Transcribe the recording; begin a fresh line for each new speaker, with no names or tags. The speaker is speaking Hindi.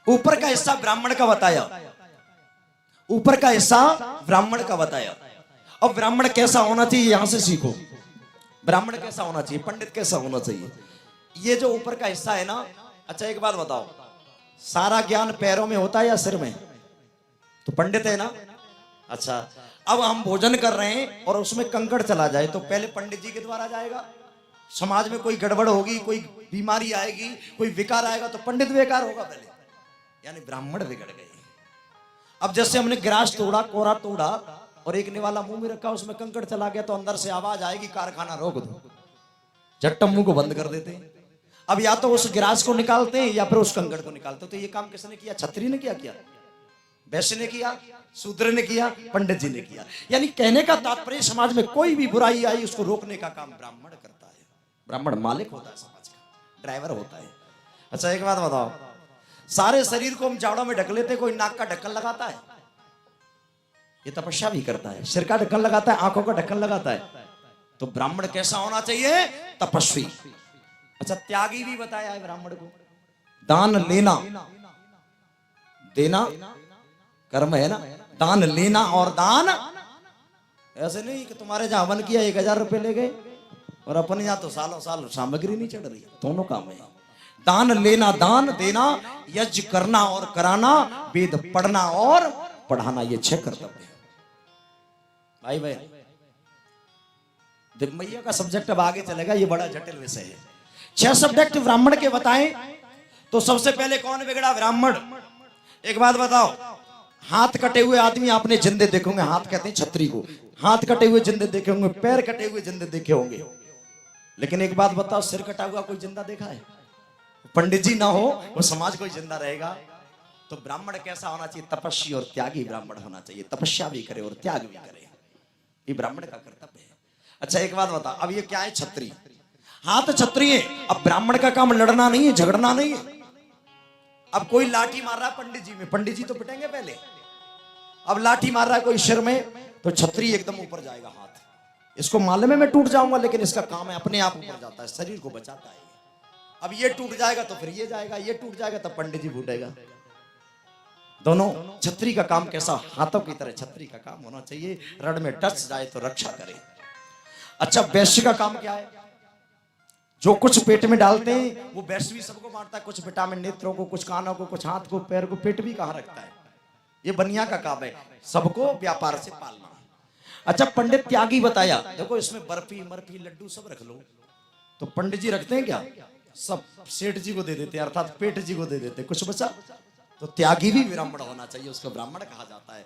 ऊपर का हिस्सा ब्राह्मण का बताया, ऊपर का हिस्सा ब्राह्मण का बताया। अब ब्राह्मण कैसा होना चाहिए यहां से सीखो। ब्राह्मण कैसा होना चाहिए, पंडित कैसा होना चाहिए। ये जो ऊपर का हिस्सा है ना, अच्छा एक बात बताओ, सारा ज्ञान पैरों में होता है या सिर में? तो पंडित है ना। अच्छा, अब हम भोजन कर रहे हैं और उसमें कंकड़ चला जाए तो पहले पंडित जी के द्वारा जाएगा। समाज में कोई गड़बड़ होगी, कोई बीमारी आएगी, कोई विकार आएगा तो पंडित बेकार होगा पहले, यानी ब्राह्मण बिगड़ गए। अब जैसे हमने गिलास तोड़ा, कोरा तोड़ा और एक निवाला मुंह में रखा, उसमें कंकड़ चला गया तो अंदर से आवाज आएगी कारखाना रोक दो, झट्ट मुंह को बंद कर देते हैं। अब या तो उस गिलास को निकालते हैं या फिर उस कंकड़ को निकालते हैं। तो ये काम किसने किया? छत्री ने किया, वैश्य ने किया, शूद्र ने किया, पंडित जी ने किया। यानी कहने का तात्पर्य समाज में कोई भी बुराई आई उसको रोकने का काम ब्राह्मण करता है। ब्राह्मण मालिक होता है समाज का, ड्राइवर होता है। अच्छा एक बात बताओ, सारे शरीर को हम जाड़ों में ढक लेते, कोई नाक का ढक्कन लगाता है? ये तपस्या भी करता है। सिर का ढक्कन लगाता है, आंखों का ढक्कन लगाता है। तो ब्राह्मण कैसा होना चाहिए? तपस्वी। अच्छा त्यागी भी बताया है ब्राह्मण को। दान लेना, देना कर्म है ना, दान लेना और दान ऐसे नहीं कि तुम्हारे जहां हवन किया 1000 रुपए ले गए और अपने यहां तो सालों साल सामग्री नहीं चढ़ रही। दोनों काम है। दान लेना, दान देना, यज्ञ करना और कराना, वेद पढ़ना और पढ़ाना, ये 6 कर्तव्य है भाई भाई। दिग्मैया का सब्जेक्ट अब आगे चलेगा, ये बड़ा जटिल विषय है। 6 सब्जेक्ट ब्राह्मण के बताएं तो सबसे पहले कौन बिगड़ा? ब्राह्मण। एक बात बताओ, हाथ कटे हुए आदमी आपने जिंदे देखे होंगे, हाथ कहते हैं छतरी को, हाथ कटे हुए जिंदे देखे होंगे, पैर कटे हुए जिंदे देखे होंगे। लेकिन एक बात बताओ, सिर कटा हुआ कोई जिंदा देखा है? पंडित जी ना हो वो समाज कोई जिंदा रहेगा। तो ब्राह्मण कैसा होना चाहिए? तपस्वी और त्यागी ब्राह्मण होना चाहिए। तपस्या भी करे और त्याग भी करे, ये ब्राह्मण का कर्तव्य है। अच्छा एक बात बता, अब ये क्या है? छत्री। हाथ छत्री है। अब ब्राह्मण का काम लड़ना नहीं है, झगड़ना नहीं है। अब कोई लाठी मार रहा है पंडित जी में, पंडित जी तो पिटेंगे पहले। अब लाठी मार रहा है कोई सिर में तो छत्री एकदम ऊपर जाएगा हाथ। इसको मालूम है मैं टूट जाऊंगा, लेकिन इसका काम है अपने आप ऊपर जाता है, शरीर को बचाता है। अब ये टूट जाएगा तो फिर ये जाएगा, ये टूट जाएगा तो पंडित जी फूटेगा। दोनों छत्री का काम कैसा? हाथों की तरह छत्री का काम होना चाहिए। रण में डस जाए तो रक्षा करे। अच्छा वैश्य का काम क्या है? जो कुछ पेट में डालते हैं वो वैश्य भी सबको बांटता है। कुछ विटामिन नेत्रों को, कुछ कानों को, कुछ हाथ को, पैर को। पेट भी कहाँ रखता है? ये बनिया का काम है, सबको व्यापार से पालना। अच्छा पंडित त्यागी बताया। देखो इसमें बर्फी मर्फी लड्डू सब रख लो, तो पंडित जी रखते हैं क्या? सब सेठ जी को दे देते, अर्थात पेट जी को दे देते। कुछ बचा तो त्यागी भी ब्राह्मण होना चाहिए, उसको ब्राह्मण कहा जाता है।